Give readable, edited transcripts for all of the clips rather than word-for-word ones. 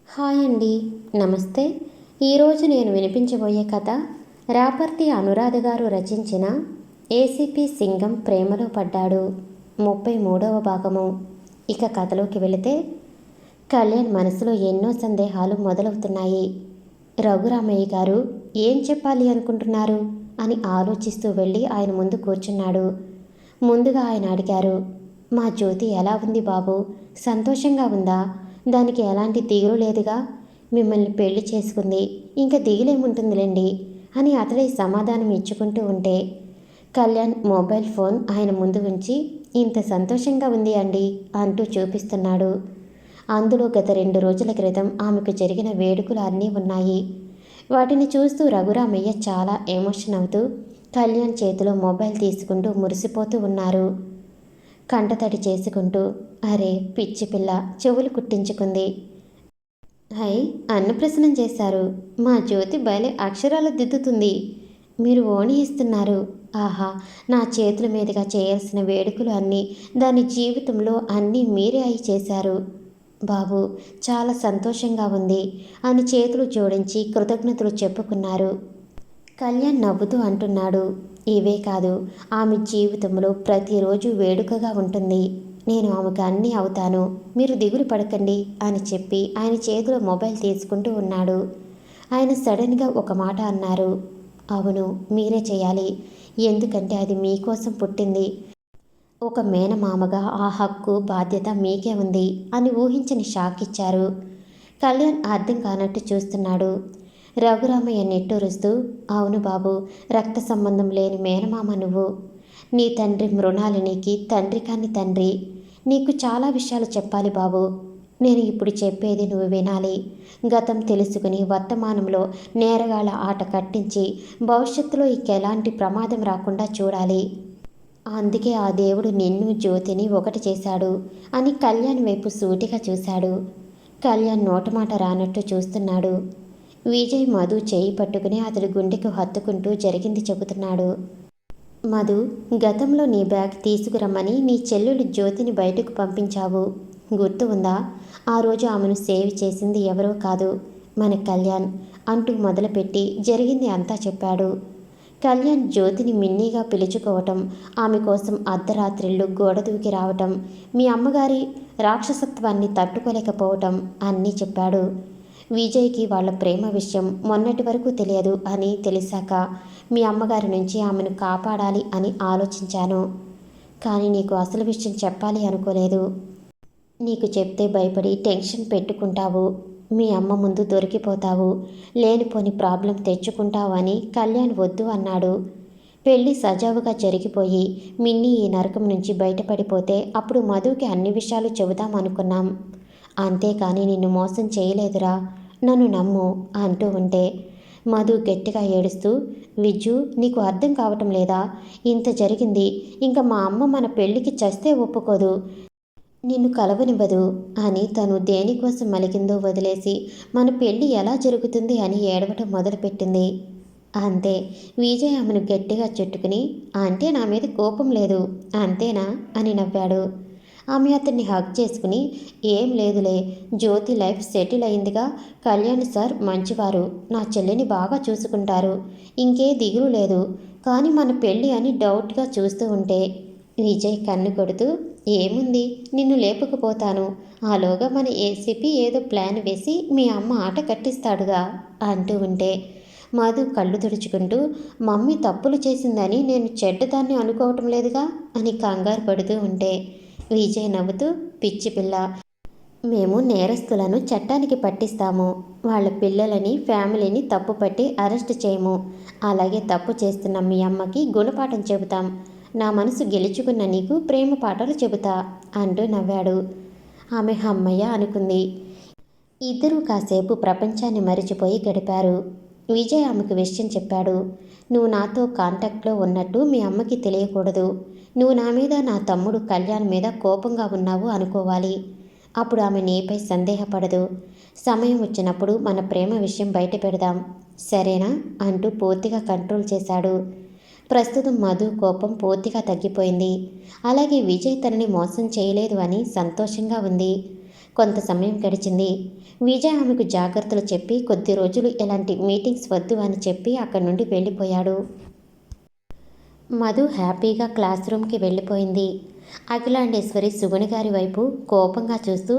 Hi అండి. నమస్తే. ఈరోజు నేను వినిపించబోయే కథ రాపర్తి అనురాధ గారు రచించిన ఏసీపీ సింగం ప్రేమలో పడ్డాడు 33వ భాగము. ఇక కథలోకి వెళితే కళ్యాణ్ మనసులో ఎన్నో సందేహాలు మొదలవుతున్నాయి. రఘురామయ్య గారు ఏం చెప్పాలి అనుకుంటున్నారు అని ఆలోచిస్తూ వెళ్ళి ఆయన ముందు కూర్చున్నాడు. ముందుగా ఆయన అడిగారు, మా జ్యోతి ఎలా ఉంది బాబు? సంతోషంగా ఉందా? దానికి ఎలాంటి దిగులు లేదుగా. మిమ్మల్ని పెళ్లి చేసుకుంది, ఇంకా దిగులేముంటుందిలేండి అని అతడే సమాధానం ఇచ్చుకుంటూ ఉంటే కళ్యాణ్ మొబైల్ ఫోన్ ఆయన ముందు ఉంచి ఇంత సంతోషంగా ఉంది అండి అంటూ చూపిస్తున్నాడు. అందులో గత 2 రోజుల క్రితం ఆమెకు జరిగిన వేడుకలు అన్నీ ఉన్నాయి. వాటిని చూస్తూ రఘురామయ్య చాలా ఎమోషన్ అవుతూ కళ్యాణ్ చేతిలో మొబైల్ తీసుకుంటూ మురిసిపోతూ ఉన్నారు. కంటతడి చేసుకుంటూ, అరే పిచ్చి పిల్ల చెవులు కుట్టించుకుంది. హై, అన్నప్రసన్నం చేశారు. మా జ్యోతి భలే అక్షరాలు దిద్దుతుంది. మీరు ఓణి ఇస్తున్నారు. ఆహా, నా చేతుల మీదుగా చేయాల్సిన వేడుకలు అన్నీ, దాని జీవితంలో అన్నీ మీరే అయి చేశారు బాబు. చాలా సంతోషంగా ఉంది అని చేతులు జోడించి కృతజ్ఞతలు చెప్పుకున్నారు. కళ్యాణ్ నవ్వుతూ అంటున్నాడు, ఇవే కాదు, ఆమె జీవితంలో ప్రతిరోజు వేడుకగా ఉంటుంది. నేను ఆమెకు అన్నీ అవుతాను, మీరు దిగులు పడకండి అని చెప్పి ఆయన చేతిలో మొబైల్ తీసుకుంటూ ఉన్నాడు. ఆయన సడన్గా ఒక మాట అన్నారు, అవును మీరే చేయాలి, ఎందుకంటే అది మీకోసం పుట్టింది. ఒక మేనమామగా ఆ హక్కు బాధ్యత మీకే ఉంది అని ఊహించని షాక్ ఇచ్చారు. కళ్యాణ్ అర్థం కానట్టు చూస్తున్నాడు. రఘురామయ్య నిట్టూరుస్తూ, అవును బాబు, రక్త సంబంధం లేని మేనమామ నువ్వు. నీ తండ్రి మృణాలినికి తండ్రి కాని తండ్రి. నీకు చాలా విషయాలు చెప్పాలి బాబు. నేను ఇప్పుడు చెప్పేది నువ్వు వినాలి. గతం తెలుసుకుని వర్తమానంలో నేరగాళ్ళ ఆట కట్టించి భవిష్యత్తులో ఎలాంటి ప్రమాదం రాకుండా చూడాలి. అందుకే ఆ దేవుడు నిన్ను జ్యోతిని ఒకటి చేశాడు అని కళ్యాణ్ వైపు సూటిగా చూశాడు. కళ్యాణ్ నోటమాట రానట్టు చూస్తున్నాడు. విజయ్ మధు చేయి పట్టుకుని అతడి గుండెకు హత్తుకుంటూ జరిగింది చెబుతున్నాడు. మధు, గతంలో నీ బ్యాగ్ తీసుకురమ్మని నీ చెల్లెలు జ్యోతిని బయటకు పంపించావు, గుర్తు ఉందా? ఆ రోజు ఆమెను సేవ్ చేసింది ఎవరో కాదు, మన కళ్యాణ్ అంటూ మొదలుపెట్టి జరిగింది అంతా చెప్పాడు. కళ్యాణ్ జ్యోతిని మిన్నీగా పిలుచుకోవటం, ఆమె కోసం అర్ధరాత్రిళ్ళు గోడ దూకి రావటం, మీ అమ్మగారి రాక్షసత్వాన్ని తట్టుకోలేకపోవటం అన్నీ చెప్పాడు. విజయ్కి వాళ్ళ ప్రేమ విషయం మొన్నటి వరకు తెలియదు అని తెలిసాక మీ అమ్మగారి నుంచి ఆమెను కాపాడాలి అని ఆలోచించాను. కానీ నీకు అసలు విషయం చెప్పాలి అనుకోలేదు. నీకు చెప్తే భయపడి టెన్షన్ పెట్టుకుంటావు, మీ అమ్మ ముందు దొరికిపోతావు, లేనిపోని ప్రాబ్లం తెచ్చుకుంటావు అని కళ్యాణ్ వద్దు అన్నాడు. పెళ్ళి సజావుగా జరిగిపోయి మిన్నీ ఈ నరకం నుంచి బయటపడిపోతే అప్పుడు మధుకి అన్ని విషయాలు చెబుదాం అనుకున్నాం. అంతేకాని నిన్ను మోసం చేయలేదురా, నన్ను నమ్ము అంటూ ఉంటే మధు గట్టిగా ఏడుస్తూ, విజ్జు నీకు అర్థం కావటం లేదా? ఇంత జరిగింది, ఇంకా మా అమ్మ మన పెళ్ళికి చస్తే ఒప్పుకోదు, నిన్ను కలవనివ్వదు అని తను దేనికోసం మలిగిందో వదిలేసి మన పెళ్ళి ఎలా జరుగుతుంది అని ఏడవటం మొదలుపెట్టింది. అంతే, విజయ్ ఆమెను గట్టిగా చుట్టుకుని, అంటే నా మీద కోపం లేదు అంతేనా అని నవ్వాడు. ఆమె అతన్ని హగ్ చేసుకుని, ఏం లేదులే, జ్యోతి లైఫ్ సెటిల్ అయిందిగా, కళ్యాణ్ సార్ మంచివారు, నా చెల్లిని బాగా చూసుకుంటారు, ఇంకే దిగులు లేదు, కానీ మన పెళ్ళి అని డౌట్గా చూస్తూ ఉంటే విజయ్ కన్ను కొడుతూ, ఏముంది, నిన్ను లేపుకుపోతాను, ఆలోగా మన ఏసీపీ ఏదో ప్లాన్ వేసి మీ అమ్మ ఆట కట్టిస్తాడుగా అంటూ ఉంటే మధు కళ్ళు తుడుచుకుంటూ, మమ్మీ తప్పులు చేసిందని నేను చెడ్డదాన్ని అనుకోవటం లేదుగా అని కంగారు పడుతూ ఉంటే విజయ్ నవ్వుతూ, పిచ్చి పిల్ల, మేము నేరస్తులను చట్టానికి పట్టిస్తాము, వాళ్ళ పిల్లలని ఫ్యామిలీని తప్పుపట్టి అరెస్ట్ చేయము, అలాగే తప్పు చేస్తున్న మీ అమ్మకి గుణపాఠం చెబుతాం, నా మనసు గెలుచుకున్న నీకు ప్రేమ పాఠాలు చెబుతా అంటూ నవ్వాడు. ఆమె హమ్మయ్య అనుకుంది. ఇద్దరూ కాసేపు ప్రపంచాన్ని మరిచిపోయి గడిపారు. విజయ్ ఆమెకు విషయం చెప్పాడు. నువ్వు నాతో కాంటాక్ట్లో ఉన్నట్టు మీ అమ్మకి తెలియకూడదు, నువ్వు నా మీద నా తమ్ముడు కళ్యాణ్ మీద కోపంగా ఉన్నావు అనుకోవాలి, అప్పుడు ఆమె నీపై సందేహపడదు, సమయం వచ్చినప్పుడు మన ప్రేమ విషయం బయట పెడదాం, సరేనా అంటూ పూర్తిగా కంట్రోల్ చేశాడు. ప్రస్తుతం మధు కోపం పూర్తిగా తగ్గిపోయింది. అలాగే విజయ్ తనని మోసం చేయలేదు అని సంతోషంగా ఉంది. కొంత సమయం గడిచింది. విజయ్ ఆమెకు జాగ్రత్తలు చెప్పి కొద్ది రోజులు ఎలాంటి మీటింగ్స్ వద్దు అని చెప్పి అక్కడి నుండి వెళ్ళిపోయాడు. మధు హ్యాపీగా క్లాస్ రూమ్కి వెళ్ళిపోయింది. అఖిలాండేశ్వరి సుగుణి గారి వైపు కోపంగా చూస్తూ,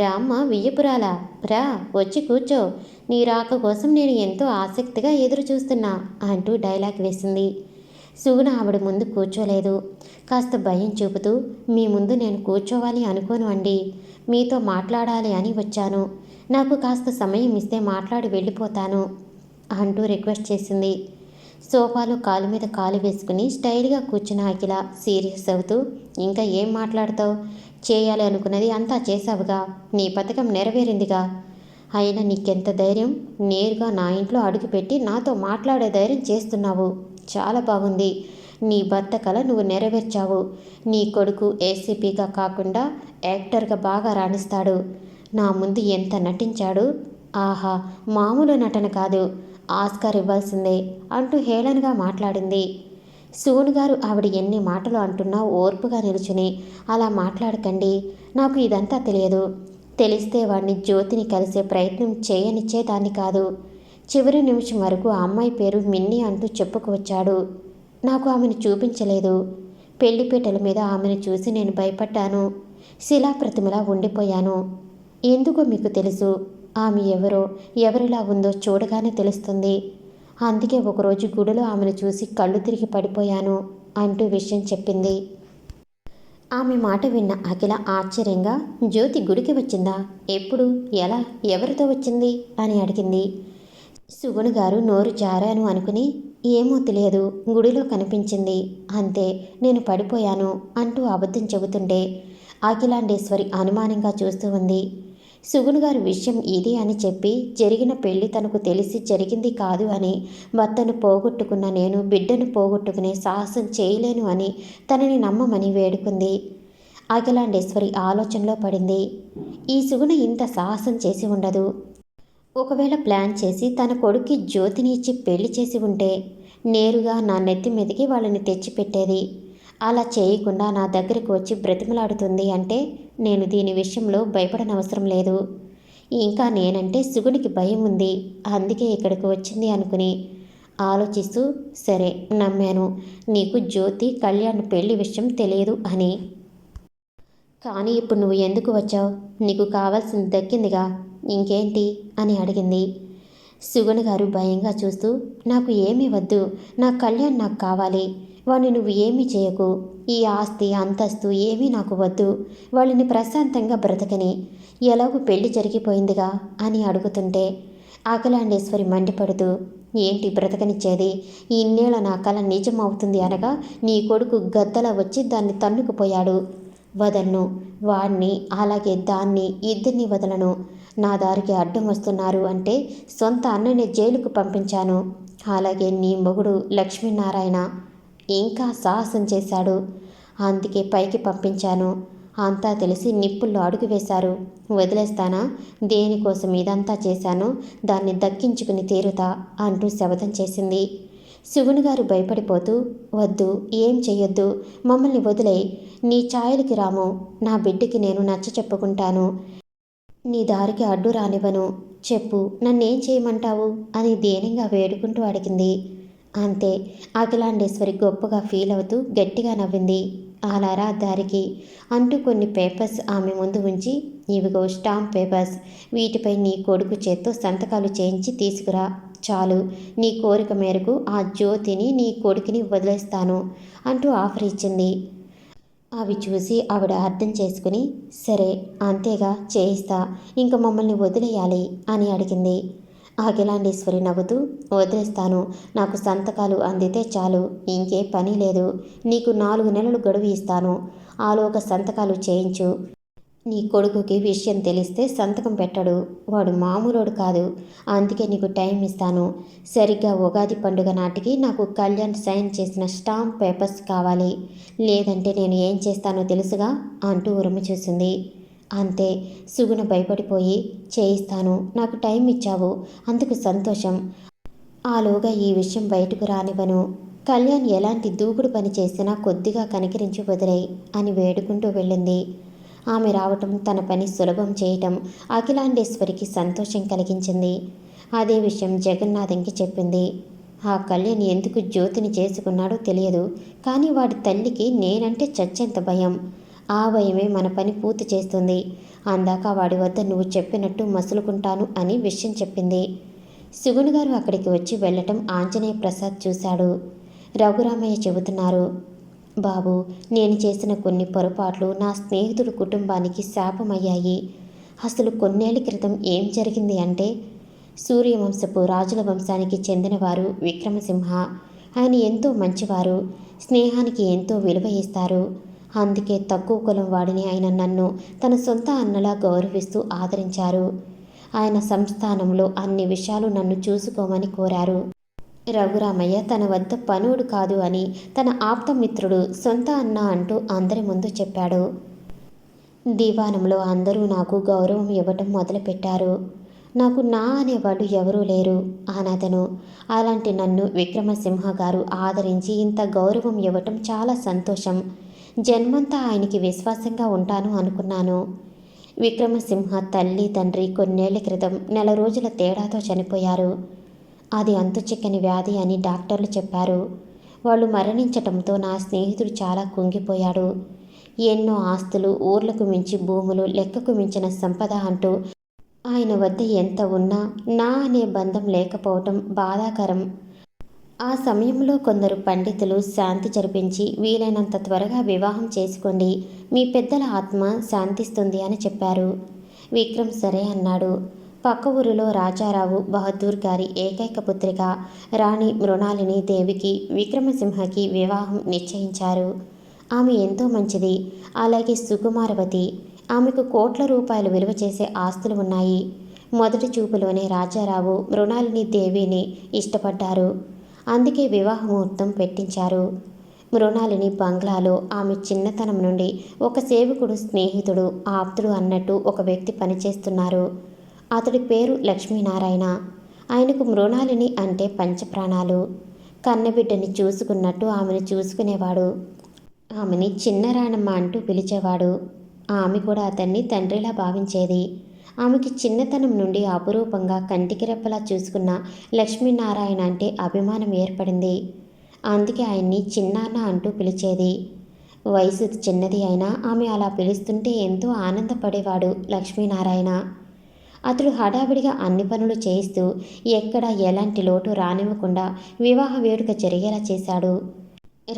రామ్మ వియ్యపురాలా, రా వచ్చి కూర్చో, నీ రాక కోసం నేను ఎంతో ఆసక్తిగా ఎదురు చూస్తున్నా అంటూ డైలాగ్ వేసింది. సుగుణ ఆవిడ ముందు కూర్చోలేదు. కాస్త భయం చూపుతూ, మీ ముందు నేను కూర్చోవాలి అనుకోను అండి, మీతో మాట్లాడాలి అని వచ్చాను, నాకు కాస్త సమయం ఇస్తే మాట్లాడి వెళ్ళిపోతాను అంటూ రిక్వెస్ట్ చేసింది. సోఫాలో కాలు మీద కాలు వేసుకుని స్టైల్గా కూర్చున్న అఖిల సీరియస్ అవుతూ, ఇంకా ఏం మాట్లాడతావు, చేయాలి అనుకున్నది అంతా చేశావుగా, నీ పథకం నెరవేరిందిగా, అయినా నీకెంత ధైర్యం, నేరుగా నా ఇంట్లో అడుగుపెట్టి నాతో మాట్లాడే ధైర్యం చేస్తున్నావు, చాలా బాగుంది, నీ భర్త కల నువ్వు నెరవేర్చావు, నీ కొడుకు ఏసీపీగా కాకుండా యాక్టర్గా బాగా రాణిస్తాడు, నా ముందు ఎంత నటించాడు, ఆహా మామూలు నటన కాదు, ఆస్కార్ ఇవ్వాల్సిందే అంటూ హేళనగా మాట్లాడింది. సోను గారు ఆవిడ ఎన్ని మాటలు అంటున్నా ఓర్పుగా నిలుచుని, అలా మాట్లాడకండి, నాకు ఇదంతా తెలియదు, తెలిస్తే వాడిని జ్యోతిని కలిసే ప్రయత్నం చేయనిచ్చేదాన్ని కాదు, చివరి నిమిషం వరకు ఆ అమ్మాయి పేరు మిన్ని అంటూ చెప్పుకువచ్చాడు, నాకు ఆమెను చూపించలేదు, పెళ్లిపీటల మీద ఆమెను చూసి నేను భయపడ్డాను, శిలాప్రతిమలా ఉండిపోయాను, ఎందుకో మీకు తెలుసు, ఆమె ఎవరో ఎవరిలా ఉందో చూడగానే తెలుస్తుంది, అందుకే ఒకరోజు గుడిలో ఆమెను చూసి కళ్ళు తిరిగి పడిపోయాను అంటూ విషయం చెప్పింది. ఆమె మాట విన్న అఖిల ఆశ్చర్యంగా, జ్యోతి గుడికి వచ్చిందా, ఎప్పుడు, ఎలా, ఎవరితో వచ్చింది అని అడిగింది. సుగుణ గారు నోరు జారాను అనుకుని, ఏమో తెలియదు, గుడిలో కనిపించింది, అంతే, నేను పడిపోయాను అంటూ అబద్ధం చెబుతుంటే అఖిలాండేశ్వరి అనుమానంగా చూస్తూ ఉంది. సుగుణ్ గారి విషయం ఇది అని చెప్పి, జరిగిన పెళ్లి తనకు తెలిసి జరిగింది కాదు అని, భర్తను పోగొట్టుకున్న నేను బిడ్డను పోగొట్టుకునే సాహసం చేయలేను అని తనని నమ్మమని వేడుకుంది. అఖిలాండేశ్వరి ఆలోచనలో పడింది. ఈ సుగుణ ఇంత సాహసం చేసి ఉండదు. ఒకవేళ ప్లాన్ చేసి తన కొడుక్కి జ్యోతిని ఇచ్చి పెళ్లి చేసి ఉంటే నేరుగా నా నెత్తి మీదకి వాళ్ళని తెచ్చిపెట్టేది. అలా చేయకుండా నా దగ్గరకు వచ్చి బ్రతిమలాడుతుంది అంటే నేను దీని విషయంలో భయపడనవసరం లేదు. ఇంకా నేనంటే సుగునికి భయం ఉంది, అందుకే ఇక్కడికి వచ్చింది అనుకుని ఆలోచిస్తూ, సరే నమ్మాను, నీకు జ్యోతి కళ్యాణ్ పెళ్లి విషయం తెలియదు అని. కానీ ఇప్పుడు నువ్వు ఎందుకు వచ్చావు, నీకు కావాల్సింది దక్కిందిగా, ఇంకేంటి అని అడిగింది. సుగుణ గారు భయంగా చూస్తూ, నాకు ఏమీ వద్దు, నా కళ్యాణ్ నాకు కావాలి, వాడిని నువ్వు ఏమీ చేయకు, ఈ ఆస్తి అంతస్తు ఏమీ నాకు వద్దు, వాళ్ళని ప్రశాంతంగా బ్రతకని, ఎలాగూ పెళ్లి జరిగిపోయిందిగా అని అడుగుతుంటే అఖిలాండేశ్వరి మండిపడుతూ, ఏంటి బ్రతకనిచ్చేది, ఇన్నేళ్ళ నా కల నిజం అవుతుంది అనగా నీ కొడుకు గద్దలా వచ్చి దాన్ని తన్నుకుపోయాడు, వదలను, వాణ్ణి అలాగే దాన్ని ఇద్దరిని వదలను, నా దారికి అడ్డం వస్తున్నారు అంటే సొంత అన్నని జైలుకు పంపించాను, అలాగే నీ మొగుడు లక్ష్మీనారాయణ ఇంకా సాహసం చేశాడు, అందుకే పైకి పంపించాను, అంతా తెలిసి నిప్పుల్లో అడుగు వేశారు, వదిలేస్తానా, దేనికోసం ఇదంతా చేశానో దాన్ని దక్కించుకుని తీరుతా అంటూ శపథం చేసింది. సుగుణ్ గారు భయపడిపోతూ, వద్దు, ఏం చెయ్యొద్దు, మమ్మల్ని వదిలేయి, నీ ఛాయలకి రాము, నా బిడ్డకి నేను నచ్చ చెప్పుకుంటాను, నీ దారికి అడ్డు రానివ్వను, చెప్పు నన్నేం చేయమంటావు అని దీనంగా వేడుకుంటూ అడిగింది. అంతే, అఖిలాండేశ్వరి గొప్పగా ఫీల్ అవుతూ గట్టిగా నవ్వింది. అలారా దారికి అంటూ కొన్ని పేపర్స్ ఆమె ముందు ఉంచి, ఇవిగో స్టాంప్ పేపర్స్, వీటిపై నీ కొడుకు చేత్తో సంతకాలు చేయించి తీసుకురా, చాలు, నీ కోరిక మేరకు ఆ జ్యోతిని నీ కొడుకుని వదిలేస్తాను అంటూ ఆఫర్ ఇచ్చింది. అవి చూసి ఆవిడ అర్థం చేసుకుని, సరే అంతేగా చేయిస్తా, ఇంక మమ్మల్ని వదిలేయాలి అని అడిగింది. అఖిలాండేశ్వరి నవ్వుతూ, వదిలేస్తాను, నాకు సంతకాలు అందితే చాలు, ఇంకే పని లేదు, నీకు 4 నెలలు గడువు ఇస్తాను, ఆలోగా సంతకాలు చేయించు, నీ కొడుకుకి విషయం తెలిస్తే సంతకం పెట్టడు, వాడు మామూలోడు కాదు, అందుకే నీకు టైం ఇస్తాను, సరిగ్గా ఉగాది పండుగ నాటికి నాకు కళ్యాణ్ సైన్ చేసిన స్టాంప్ పేపర్స్ కావాలి, లేదంటే నేను ఏం చేస్తానో తెలుసుగా అంటూ ఉరుము చూసింది. అంతే, సుగుణ భయపడిపోయి, చేయిస్తాను, నాకు టైం ఇచ్చావు, అందుకు సంతోషం, ఆలోగా ఈ విషయం బయటకు రానివ్వను, కళ్యాణ్ ఎలాంటి దూకుడు పని చేసినా కొద్దిగా కనికరించి వదిలేయి అని వేడుకుంటూ వెళ్ళింది. ఆమె రావటం, తన పని సులభం చేయటం అఖిలాండేశ్వరికి సంతోషం కలిగించింది. అదే విషయం జగన్నాథంకి చెప్పింది. ఆ కళ్యాణ్ ఎందుకు జ్యోతిని చేసుకున్నాడో తెలియదు, కానీ వాడి తల్లికి నేనంటే చచ్చెంత భయం. ఆ భయమే మన పని పూర్తి చేస్తుంది. అందాక వాడి వద్ద నువ్వు చెప్పినట్టు మసులుకుంటాను అని విషయం చెప్పింది. సుగుణ్ గారు అక్కడికి వచ్చి వెళ్ళటం ఆంజనేయ ప్రసాద్ చూశాడు. రఘురామయ్య చెబుతున్నారు, బాబు, నేను చేసిన కొన్ని పొరపాట్లు నా స్నేహితుడి కుటుంబానికి శాపమయ్యాయి. అసలు కొన్నేళ్ల క్రితం ఏం జరిగింది అంటే, సూర్యవంశపు రాజుల వంశానికి చెందినవారు విక్రమసింహ. ఆయన ఎంతో మంచివారు, స్నేహానికి ఎంతో విలువ ఇస్తారు. అందుకే తక్కువ కులం వాడిని ఆయన నన్ను తన సొంత అన్నలా గౌరవిస్తూ ఆదరించారు. ఆయన సంస్థానంలో అన్ని విషయాలు నన్ను చూసుకోమని కోరారు. రఘురామయ్య తన వద్ద పనుడు కాదు అని తన ఆప్తమిత్రుడు, సొంత అన్న అంటూ అందరి ముందు చెప్పాడు. దివానంలో అందరూ నాకు గౌరవం ఇవ్వటం మొదలుపెట్టారు. నాకు నా అనేవాడు ఎవరూ లేరు, అనాథను. అలాంటి నన్ను విక్రమసింహ గారు ఆదరించి ఇంత గౌరవం ఇవ్వటం చాలా సంతోషం. జన్మంతా ఆయనకి విశ్వాసంగా ఉంటాను అనుకున్నాను. విక్రమసింహ తల్లి తండ్రి కొన్నేళ్ల క్రితం నెల రోజుల తేడాతో చనిపోయారు. అది అంతుచిక్కని వ్యాధి అని డాక్టర్లు చెప్పారు. వాళ్ళు మరణించటంతో నా స్నేహితుడు చాలా కుంగిపోయాడు. ఎన్నో ఆస్తులు, ఊర్లకు మించి భూములు, లెక్కకు మించిన సంపద అంటూ ఆయన వద్ద ఎంత ఉన్నా నా అనే బంధం లేకపోవటం బాధాకరం. ఆ సమయంలో కొందరు పండితులు శాంతి జరిపించి వీలైనంత త్వరగా వివాహం చేసుకోండి, మీ పెద్దల ఆత్మ శాంతిస్తుంది అని చెప్పారు. విక్రమ్ సరే అన్నాడు. పక్క ఊరిలో రాజారావు బహదూర్ గారి ఏకైక పుత్రిక రాణి మృణాలిని దేవికి విక్రమసింహకి వివాహం నిశ్చయించారు. ఆమె ఎంతో మంచిది. అలాగే సుకుమారవతి. ఆమెకు కోట్ల రూపాయలు విలువ చేసే ఆస్తులు ఉన్నాయి. మొదటి చూపులోనే రాజారావు మృణాలిని దేవిని ఇష్టపడ్డారు. అందుకే వివాహ ముహూర్తం పెట్టించారు. మృణాలిని బంగ్లాలో ఆమె చిన్నతనం నుండి ఒక సేవకుడు, స్నేహితుడు, ఆప్తుడు అన్నట్టు ఒక వ్యక్తి పనిచేస్తున్నారు. అతడి పేరు లక్ష్మీనారాయణ. ఆయనకు మృణాలిని అంటే పంచప్రాణాలు. కన్నబిడ్డని చూసుకున్నట్టు ఆమెను చూసుకునేవాడు. ఆమెని చిన్నరాణమ్మ అంటూ పిలిచేవాడు. ఆమె కూడా అతన్ని తండ్రిలా భావించేది. ఆమెకి చిన్నతనం నుండి అపురూపంగా కంటికి రెప్పలా చూసుకున్న లక్ష్మీనారాయణ అంటే అభిమానం ఏర్పడింది. అందుకే ఆయన్ని చిన్నాన్న అంటూ పిలిచేది. వయసు చిన్నది అయినా ఆమె అలా పిలుస్తుంటే ఎంతో ఆనందపడేవాడు లక్ష్మీనారాయణ. అతడు హడావిడిగా అన్ని పనులు చేయిస్తూ ఎక్కడా ఎలాంటి లోటు రానివ్వకుండా వివాహ వేడుక జరిగేలా చేశాడు.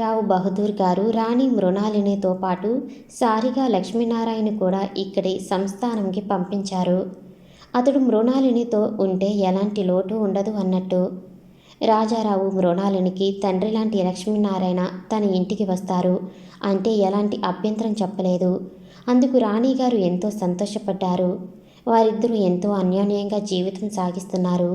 రావు బహదూర్ గారు రాణి మృణాలినితో పాటు సారిగా లక్ష్మీనారాయణ కూడా ఇక్కడి సంస్థానంకి పంపించారు. అతడు మృణాలినితో ఉంటే ఎలాంటి లోటు ఉండదు అన్నట్టు. రాజారావు మృణాలినికి తండ్రి లాంటి లక్ష్మీనారాయణ తన ఇంటికి వస్తారు అంటే ఎలాంటి అభ్యంతరం చెప్పలేదు. అందుకు రాణిగారు ఎంతో సంతోషపడ్డారు. వారిద్దరూ ఎంతో అన్యోన్యంగా జీవితం సాగిస్తున్నారు.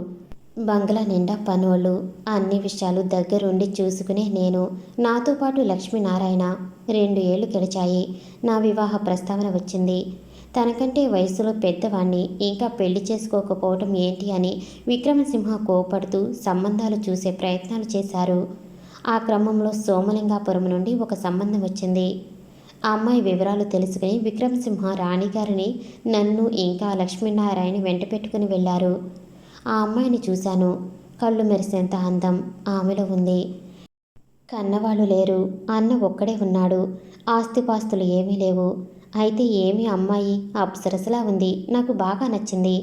బంగ్లా నిండా పనోళ్ళు. అన్ని విషయాలు దగ్గరుండి చూసుకునే నేను, నాతో పాటు లక్ష్మీనారాయణ. 2 ఏళ్లు గడిచాయి. నా వివాహ ప్రస్తావన వచ్చింది. తనకంటే వయసులో పెద్దవాణ్ణి, ఇంకా పెళ్లి చేసుకోకపోవటం ఏంటి అని విక్రమసింహ కోపడుతూ సంబంధాలు చూసే ప్రయత్నాలు చేశారు. ఆ క్రమంలో సోమలింగాపురం నుండి ఒక సంబంధం వచ్చింది. ఆ అమ్మాయి వివరాలు తెలుసుకుని విక్రమసింహ రాణిగారిని, నన్ను ఇంకా లక్ష్మీనారాయణ వెంట పెట్టుకుని వెళ్ళారు. ఆ అమ్మాయిని చూశాను. కళ్ళు మెరిసేంత అందం ఆమెలో ఉంది. కన్నవాళ్ళు లేరు, అన్న ఒక్కడే ఉన్నాడు. ఆస్తిపాస్తులు ఏమీ లేవు. అయితే ఏమి అమ్మాయి అప్సరసలా ఉంది. నాకు బాగా నచ్చింది.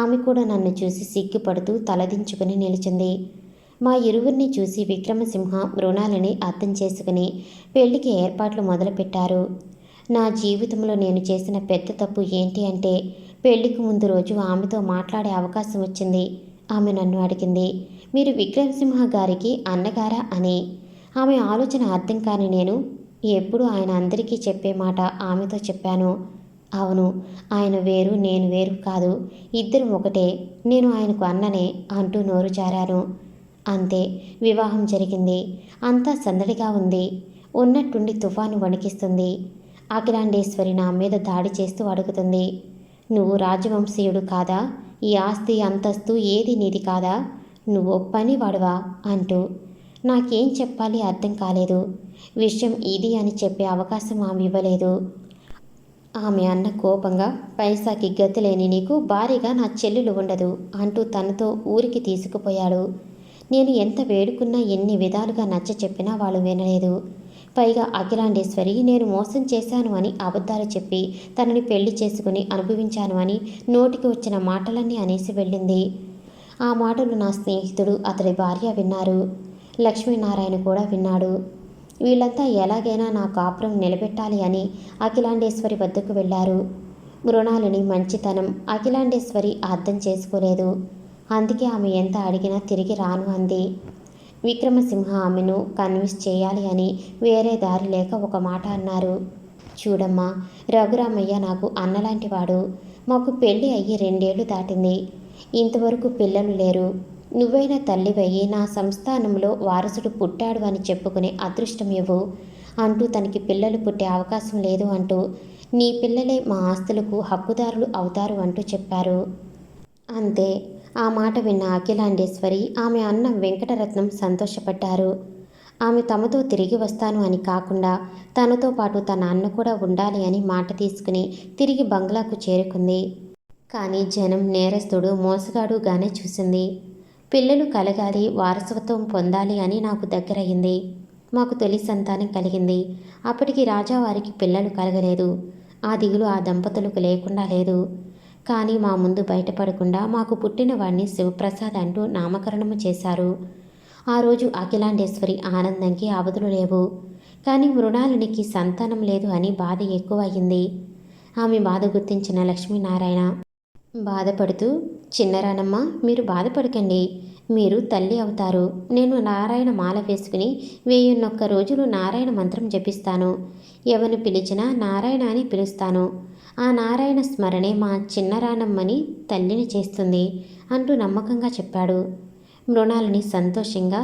ఆమె కూడా నన్ను చూసి సిగ్గుపడుతూ తలదించుకుని నిలిచింది. మా ఇరువురిని చూసి విక్రమసింహ మృణాలిని అర్థం చేసుకుని పెళ్లికి ఏర్పాట్లు మొదలుపెట్టారు. నా జీవితంలో నేను చేసిన పెద్ద తప్పు ఏంటి అంటే, పెళ్లికి ముందు రోజు ఆమెతో మాట్లాడే అవకాశం వచ్చింది. ఆమె నన్ను అడిగింది, మీరు విక్రమసింహ గారికి అన్నగారా అని. ఆమె ఆలోచన అర్థం కాని నేను ఎప్పుడు ఆయన అందరికీ చెప్పే మాట ఆమెతో చెప్పాను. అవును, ఆయన వేరు, నేను వేరు కాదు, ఇద్దరం ఒకటే, నేను ఆయనకు అన్ననే అంటూ నోరు జారాను. అంతే, వివాహం జరిగింది. అంతా సందడిగా ఉంది. ఉన్నట్టుండి తుఫాను వణికిస్తుంది. అఖిలాండేశ్వరి నా మీద దాడి చేస్తూ అడుగుతుంది, నువ్వు రాజవంశీయుడు కాదా? ఈ ఆస్తి అంతస్తు ఏది నీది కాదా? నువ్వు పనివాడువా అంటూ. నాకేం చెప్పాలి అర్థం కాలేదు. విషయం ఇది అని చెప్పే అవకాశం ఆమె ఇవ్వలేదు. ఆమె అన్న కోపంగా, పైసాకి గతి లేని నీకు భారీగా నా చెల్లెలు ఉండదు అంటూ తనతో ఊరికి తీసుకుపోయాడు. నేను ఎంత వేడుకున్నా ఎన్ని విధాలుగా నచ్చ చెప్పినా వాళ్ళు వినలేదు. పైగా అఖిలాండేశ్వరి నేను మోసం చేశాను అని అబద్ధాలు చెప్పి తనని పెళ్లి చేసుకుని అనుభవించాను అని నోటికి వచ్చిన మాటలన్నీ అనేసి వెళ్ళింది. ఆ మాటలు నా స్నేహితుడు అతడి భార్య విన్నారు. లక్ష్మీనారాయణ కూడా విన్నాడు. వీళ్ళంతా ఎలాగైనా నా కాపురం నిలబెట్టాలి అని అఖిలాండేశ్వరి వద్దకు వెళ్ళారు. మృణాలిని మంచితనం అఖిలాండేశ్వరి అర్థం చేసుకోలేదు. అందుకే ఆమె ఎంత అడిగినా తిరిగి రాను అంది. విక్రమసింహ ఆమెను కన్విన్స్ చేయాలి అని వేరే దారి లేక ఒక మాట అన్నారు. చూడమ్మా, రఘురామయ్య నాకు అన్నలాంటివాడు. మాకు పెళ్ళి అయ్యి 2 ఏళ్లు దాటింది. ఇంతవరకు పిల్లలు లేరు. నువ్వైనా తల్లివయ్యి నా సంస్థానంలో వారసుడు పుట్టాడు అని చెప్పుకునే అదృష్టం ఇవ్వు అంటూ తనకి పిల్లలు పుట్టే అవకాశం లేదు అంటూ నీ పిల్లలే మా ఆస్తులకు హక్కుదారులు అవుతారు అంటూ చెప్పారు. అంతే. ఆ మాట విన్న అఖిలాండేశ్వరి ఆమె అన్న వెంకటరత్నం సంతోషపడ్డారు. ఆమె తమతో తిరిగి వస్తాను అని కాకుండా తనతో పాటు తన అన్న కూడా ఉండాలి అని మాట తీసుకుని తిరిగి బంగ్లాకు చేరుకుంది. కానీ జనం నేరస్తుడు మోసగాడుగానే చూసింది. పిల్లలు కలగాలి, వారసత్వం పొందాలి అని నాకు దగ్గరయ్యింది. మాకు తొలి సంతానం కలిగింది. అప్పటికి రాజావారికి పిల్లలు కలగలేదు. ఆ దిగులు ఆ దంపతులకు లేకుండా లేదు. కానీ మా ముందు బయటపడకుండా మాకు పుట్టిన వాడిని శివప్రసాద్ అంటూ నామకరణము చేశారు. ఆ రోజు అఖిలాండేశ్వరి ఆనందంకి అవధులు లేవు. కానీ మృణాలినికి సంతానం లేదు అని బాధ ఎక్కువ అయ్యింది. ఆమె బాధ గుర్తించిన లక్ష్మీనారాయణ బాధపడుతూ, చిన్నరానమ్మ, మీరు బాధపడకండి. మీరు తల్లి అవుతారు. నేను నారాయణ మాల వేసుకుని 1001 రోజులు నారాయణ మంత్రం జపిస్తాను. ఎవరిని పిలిచినా నారాయణ అని పిలుస్తాను. ఆ నారాయణ స్మరణే మా చిన్నరానమ్మని తల్లిని చేస్తుంది అంటూ నమ్మకంగా చెప్పాడు. మృణాలిని సంతోషంగా,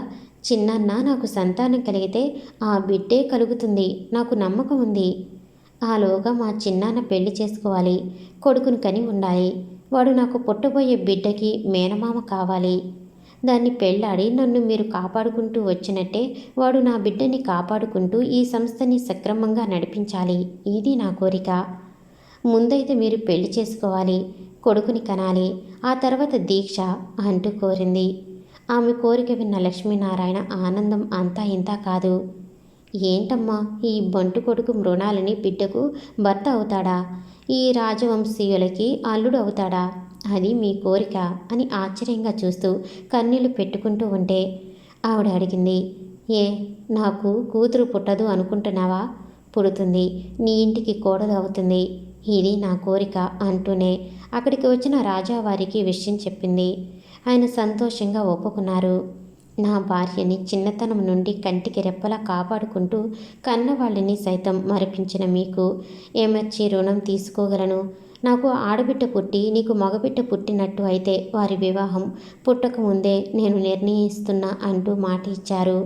చిన్నన్న, నాకు సంతానం కలిగితే ఆ బిడ్డే కలుగుతుంది. నాకు నమ్మకం ఉంది. ఆలోగా మా చిన్నాన్న పెళ్లి చేసుకోవాలి. కొడుకుని కని ఉండాలి. వాడు నాకు పుట్టబోయే బిడ్డకి మేనమామ కావాలి. దాన్ని పెళ్ళాడి నన్ను మీరు కాపాడుకుంటూ వచ్చినట్టే వాడు నా బిడ్డని కాపాడుకుంటూ ఈ సంస్థని సక్రమంగా నడిపించాలి. ఇది నా కోరిక. ముందైతే మీరు పెళ్లి చేసుకోవాలి, కొడుకుని కనాలి, ఆ తర్వాత దీక్ష అంటూ కోరింది. ఆమె కోరిక విన్న లక్ష్మీనారాయణ ఆనందం అంతా ఇంతా కాదు. ఏంటమ్మా, ఈ బంటు కొడుకు మృణాలిని బిడ్డకు భర్త అవుతాడా? ఈ రాజవంశీయులకి అల్లుడు అవుతాడా? అది మీ కోరిక అని ఆశ్చర్యంగా చూస్తూ కన్నీళ్లు పెట్టుకుంటూ ఉంటే ఆవిడ అడిగింది. ఏ, నాకు కూతురు పుట్టదు అనుకుంటున్నావా? పుడుతుంది. నీ ఇంటికి కోడలు అవుతుంది. ఇది నా కోరిక అంటూనే అక్కడికి వచ్చిన రాజావారికి విషయం చెప్పింది. ఆయన సంతోషంగా ఒప్పుకున్నారు. నా భార్యని చిన్నతనం నుండి కంటికి రెప్పలా కాపాడుకుంటూ కన్నవాళ్ళని సైతం మరిపించిన మీకు ఏమర్చి రుణం తీసుకోగలను? నాకు ఆడబిడ్డ పుట్టి నీకు మగబిడ్డ పుట్టినట్టు అయితే వారి వివాహం పుట్టకముందే నేను నిర్ణయిస్తున్నా అంటూ మాట ఇచ్చారు.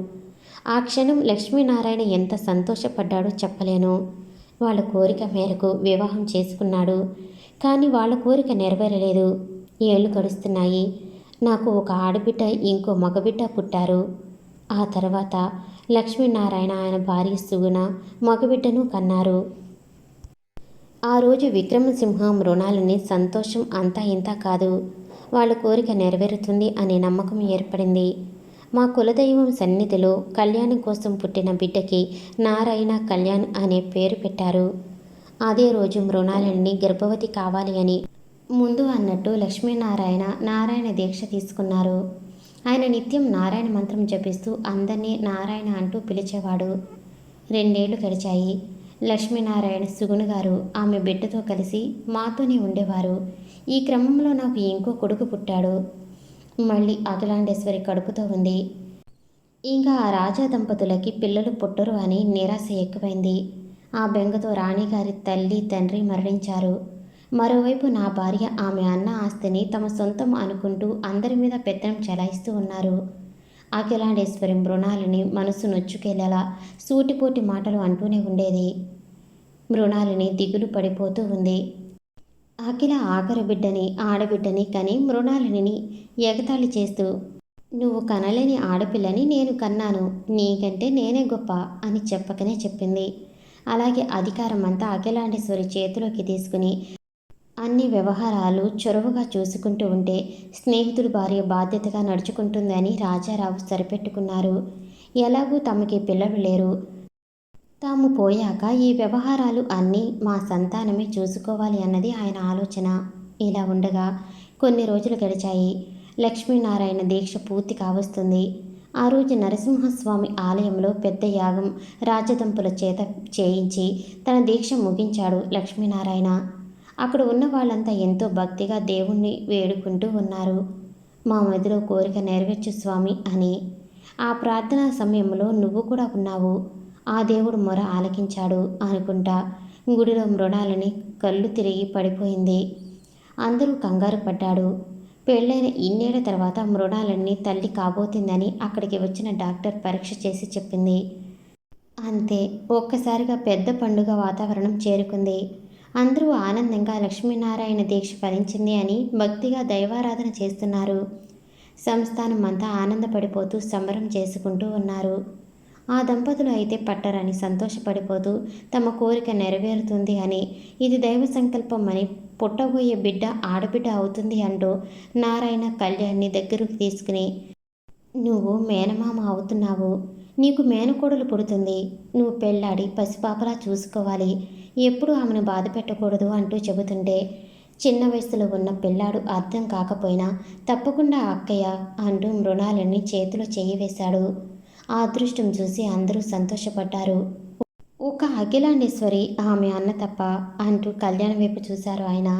ఆ క్షణం లక్ష్మీనారాయణ ఎంత సంతోషపడ్డాడో చెప్పలేను. వాళ్ళ కోరిక మేరకు వివాహం చేసుకున్నాడు. కానీ వాళ్ళ కోరిక నెరవేరలేదు. ఏళ్ళు గడుస్తున్నాయి. నాకు ఒక ఆడబిడ్డ, ఇంకో మగబిడ్డ పుట్టారు. ఆ తర్వాత లక్ష్మీనారాయణ ఆయన భార్య సుగుణ మగబిడ్డను కన్నారు. ఆ రోజు విక్రమసింహ మృణాలిని సంతోషం అంతా ఇంతా కాదు. వాళ్ళ కోరిక నెరవేరుతుంది అనే నమ్మకం ఏర్పడింది. మా కులదైవం సన్నిధిలో కళ్యాణం కోసం పుట్టిన బిడ్డకి నారాయణ కళ్యాణ్ అనే పేరు పెట్టారు. అదే రోజు మృణాలిని గర్భవతి కావాలి అని ముందు అన్నట్టు లక్ష్మీనారాయణ నారాయణ దీక్ష తీసుకున్నారు. ఆయన నిత్యం నారాయణ మంత్రం జపిస్తూ అందరినీ నారాయణ అంటూ పిలిచేవాడు. 2 ఏళ్లు గడిచాయి. లక్ష్మీనారాయణ సుగుణ గారు ఆమె బిడ్డతో కలిసి మాతోనే ఉండేవారు. ఈ క్రమంలో నాకు ఇంకో కొడుకు పుట్టాడు. మళ్ళీ అఖిలాండేశ్వరి కడుపుతో ఉంది. ఇంకా ఆ రాజా దంపతులకి పిల్లలు పుట్టరు అని నిరాశ ఎక్కువైంది. ఆ బెంగతో రాణిగారి తల్లి తండ్రి మరణించారు. మరోవైపు నా భార్య ఆమె అన్న ఆస్తిని తమ సొంతం అనుకుంటూ అందరి మీద పెత్తనం చెలాయిస్తూ ఉన్నారు. అఖిలాండేశ్వరి మృణాలిని మనసు నొచ్చుకెళ్లేలా సూటిపోటి మాటలు అంటూనే ఉండేది. మృణాలిని దిగులు పడిపోతూ ఉంది. అఖిల ఆఖరి బిడ్డని, ఆడబిడ్డని కని మృణాలిని ఎగతాళి చేస్తూ, నువ్వు కనలేని ఆడపిల్లని నేను కన్నాను, నీకంటే నేనే గొప్ప అని చెప్పకనే చెప్పింది. అలాగే అధికారం అంతా అఖిలాండేశ్వరి చేతిలోకి తీసుకుని అన్ని వ్యవహారాలు చొరవగా చూసుకుంటూ ఉంటే స్నేహితుడి భార్య బాధ్యతగా నడుచుకుంటుందని రాజారావు సరిపెట్టుకున్నారు. ఎలాగూ తమకి పిల్లలు లేరు. తాము పోయాక ఈ వ్యవహారాలు అన్నీ మా సంతానమే చూసుకోవాలి అన్నది ఆయన ఆలోచన. ఇలా ఉండగా కొన్ని రోజులు గడిచాయి. లక్ష్మీనారాయణ దీక్ష పూర్తి కావస్తుంది. ఆ రోజు నరసింహస్వామి ఆలయంలో పెద్ద యాగం రాజదంపుల చేత చేయించి తన దీక్ష ముగించాడు లక్ష్మీనారాయణ. అక్కడ ఉన్న వాళ్ళంతా ఎంతో భక్తిగా దేవుణ్ణి వేడుకుంటూ ఉన్నారు. మా మదిలో కోరిక నెరవేర్చు స్వామి అని. ఆ ప్రార్థనా సమయంలో నువ్వు కూడా ఉన్నావు. ఆ దేవుడు మొర ఆలకించాడు అనుకుంటా. గుడిలో మృణాలని కళ్ళు తిరిగి పడిపోయింది. అందరూ కంగారు పడ్డాడు. పెళ్ళైన ఇన్నేళ్ల తర్వాత మృణాలన్నీ తల్లి కాబోతుందని అక్కడికి వచ్చిన డాక్టర్ పరీక్ష చేసి చెప్పింది. అంతే, ఒక్కసారిగా పెద్ద పండుగ వాతావరణం చేరుకుంది. అందరూ ఆనందంగా లక్ష్మీనారాయణ దీక్ష ఫలించింది అని భక్తిగా దైవారాధన చేస్తున్నారు. సంస్థానం అంతా ఆనందపడిపోతూ సంబరం చేసుకుంటూ ఉన్నారు. ఆ దంపతులు అయితే పట్టరని సంతోషపడిపోతూ తమ కోరిక నెరవేరుతుంది అని, ఇది దైవ సంకల్పం అని, పుట్టబోయే బిడ్డ ఆడబిడ్డ అవుతుంది అంటూ నారాయణ కళ్యాణ్ని దగ్గరకు తీసుకుని, నువ్వు మేనమామ అవుతున్నావు, నీకు మేనకోడలు పుడుతుంది, నువ్వు పెళ్ళాడి పసిపాపలా చూసుకోవాలి, ఎప్పుడూ ఆమెను బాధ పెట్టకూడదు అంటూ చెబుతుంటే చిన్న వయసులో ఉన్న పిల్లాడు అర్థం కాకపోయినా తప్పకుండా అక్కయ్య అంటూ మృణాలని చేతిలో చెయ్యి వేశాడు. ఆ అదృష్టం చూసి అందరూ సంతోషపడ్డారు. ఒక అఖిలాండేశ్వరి ఆమె అన్న తప్ప అంటూ కళ్యాణం వైపు చూశారు ఆయన.